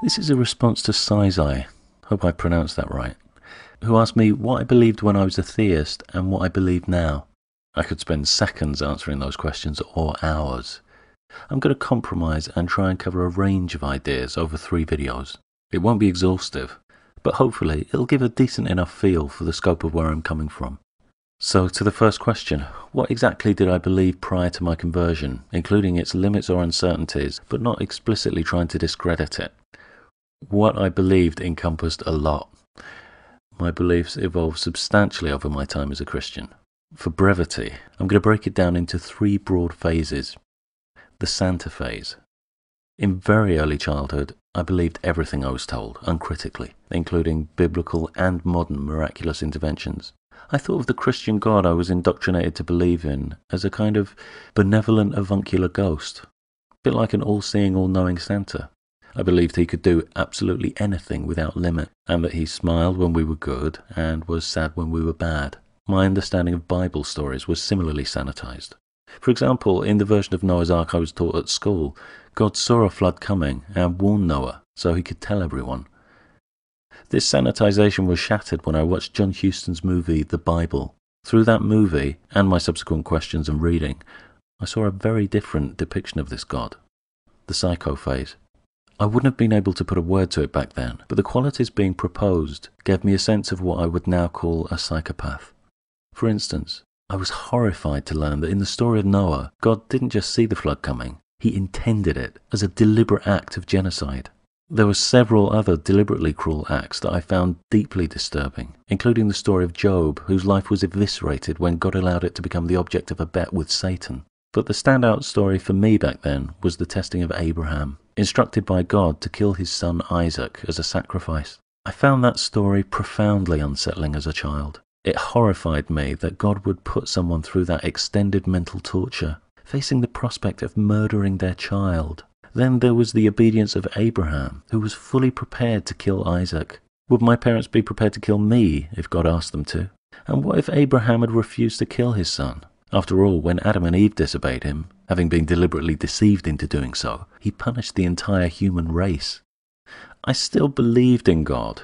This is a response to Sizai, hope I pronounced that right, who asked me what I believed when I was a theist and what I believe now. I could spend seconds answering those questions or hours. I'm going to compromise and try and cover a range of ideas over 3 videos. It won't be exhaustive, but hopefully it'll give a decent enough feel for the scope of where I'm coming from. So to the first question, what exactly did I believe prior to my conversion, including its limits or uncertainties, but not explicitly trying to discredit it? What I believed encompassed a lot. My beliefs evolved substantially over my time as a Christian. For brevity, I'm going to break it down into 3 broad phases. The Santa phase. In very early childhood, I believed everything I was told, uncritically, including biblical and modern miraculous interventions. I thought of the Christian God I was indoctrinated to believe in as a kind of benevolent avuncular ghost, a bit like an all-seeing, all-knowing Santa. I believed he could do absolutely anything without limit, and that he smiled when we were good and was sad when we were bad. My understanding of Bible stories was similarly sanitized. For example, in the version of Noah's Ark I was taught at school, God saw a flood coming and warned Noah so he could tell everyone. This sanitization was shattered when I watched John Huston's movie The Bible. Through that movie, and my subsequent questions and reading, I saw a very different depiction of this God. The psycho phase. I wouldn't have been able to put a word to it back then, but the qualities being proposed gave me a sense of what I would now call a psychopath. For instance, I was horrified to learn that in the story of Noah, God didn't just see the flood coming, he intended it as a deliberate act of genocide. There were several other deliberately cruel acts that I found deeply disturbing, including the story of Job, whose life was eviscerated when God allowed it to become the object of a bet with Satan. But the standout story for me back then was the testing of Abraham, instructed by God to kill his son Isaac as a sacrifice. I found that story profoundly unsettling as a child. It horrified me that God would put someone through that extended mental torture, facing the prospect of murdering their child. Then there was the obedience of Abraham, who was fully prepared to kill Isaac. Would my parents be prepared to kill me if God asked them to? And what if Abraham had refused to kill his son? After all, when Adam and Eve disobeyed him, having been deliberately deceived into doing so, he punished the entire human race. I still believed in God,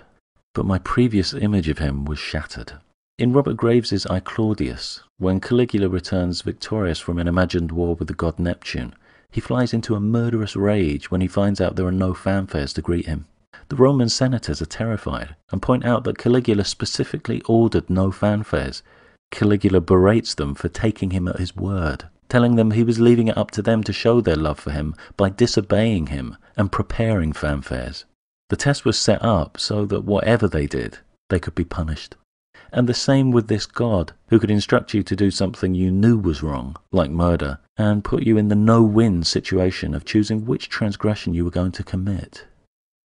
but my previous image of him was shattered. In Robert Graves's I, Claudius, when Caligula returns victorious from an imagined war with the god Neptune, he flies into a murderous rage when he finds out there are no fanfares to greet him. The Roman senators are terrified and point out that Caligula specifically ordered no fanfares. Caligula berates them for taking him at his word, telling them he was leaving it up to them to show their love for him by disobeying him and preparing fanfares. The test was set up so that whatever they did, they could be punished. And the same with this God, who could instruct you to do something you knew was wrong, like murder, and put you in the no-win situation of choosing which transgression you were going to commit.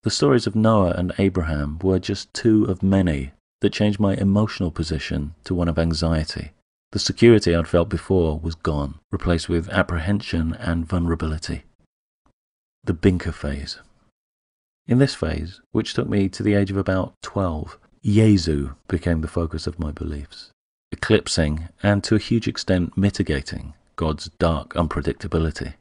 The stories of Noah and Abraham were just 2 of many that changed my emotional position to one of anxiety. The security I'd felt before was gone, replaced with apprehension and vulnerability. The Binker phase. In this phase, which took me to the age of about 12, Jesu became the focus of my beliefs, eclipsing and to a huge extent mitigating God's dark unpredictability.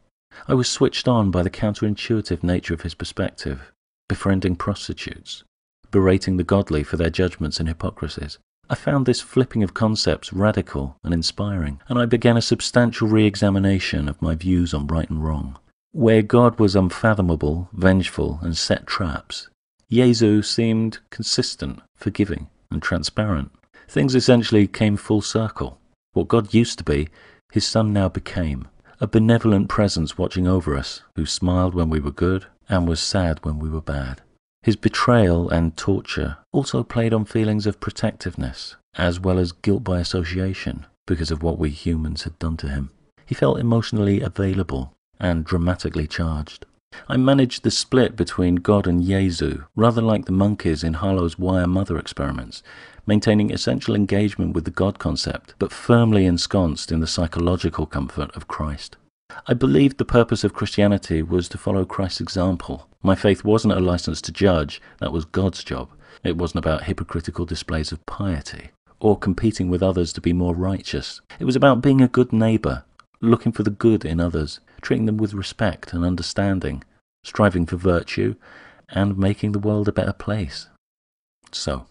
I was switched on by the counterintuitive nature of his perspective, befriending prostitutes, berating the godly for their judgments and hypocrisies. I found this flipping of concepts radical and inspiring, and I began a substantial re-examination of my views on right and wrong. Where God was unfathomable, vengeful, and set traps, Jesu seemed consistent, forgiving, and transparent. Things essentially came full circle. What God used to be, his Son now became. A benevolent presence watching over us, who smiled when we were good and was sad when we were bad. His betrayal and torture also played on feelings of protectiveness, as well as guilt by association, because of what we humans had done to him. He felt emotionally available and dramatically charged. I managed the split between God and Jesu, rather like the monkeys in Harlow's Wire Mother experiments, maintaining essential engagement with the God concept, but firmly ensconced in the psychological comfort of Christ. I believed the purpose of Christianity was to follow Christ's example. My faith wasn't a license to judge, that was God's job. It wasn't about hypocritical displays of piety, or competing with others to be more righteous. It was about being a good neighbour, looking for the good in others, treating them with respect and understanding, striving for virtue, and making the world a better place. So,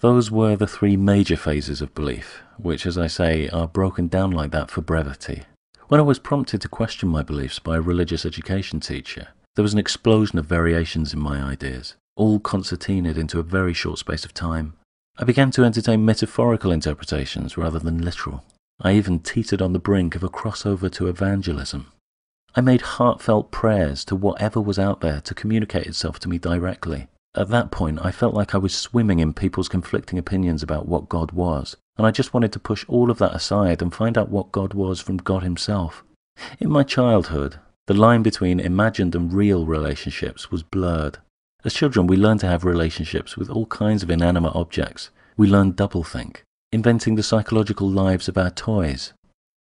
those were the three major phases of belief, which, as I say, are broken down like that for brevity. When I was prompted to question my beliefs by a religious education teacher, there was an explosion of variations in my ideas, all concertinaed into a very short space of time. I began to entertain metaphorical interpretations rather than literal. I even teetered on the brink of a crossover to evangelism. I made heartfelt prayers to whatever was out there to communicate itself to me directly. At that point, I felt like I was swimming in people's conflicting opinions about what God was, and I just wanted to push all of that aside and find out what God was from God himself. In my childhood, the line between imagined and real relationships was blurred. As children, we learned to have relationships with all kinds of inanimate objects. We learned doublethink, inventing the psychological lives of our toys,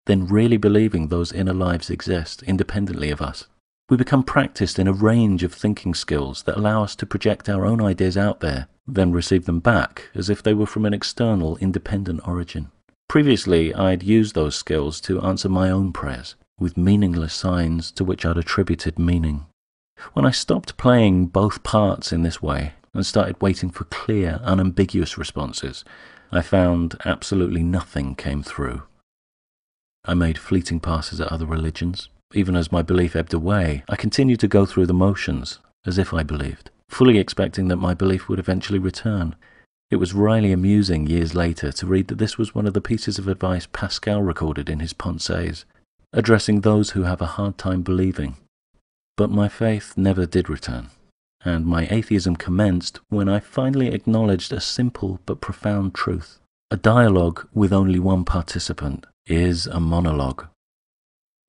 then really believing those inner lives exist independently of us. We become practiced in a range of thinking skills that allow us to project our own ideas out there, then receive them back as if they were from an external, independent origin. Previously, I'd used those skills to answer my own prayers, with meaningless signs to which I'd attributed meaning. When I stopped playing both parts in this way and started waiting for clear, unambiguous responses, I found absolutely nothing came through. I made fleeting passes at other religions. Even as my belief ebbed away, I continued to go through the motions, as if I believed, fully expecting that my belief would eventually return. It was wryly amusing years later to read that this was one of the pieces of advice Pascal recorded in his Pensées, addressing those who have a hard time believing. But my faith never did return, and my atheism commenced when I finally acknowledged a simple but profound truth. A dialogue with only one participant is a monologue.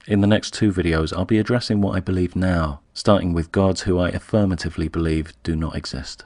In the next two videos, I'll be addressing what I believe now, starting with gods who I affirmatively believe do not exist.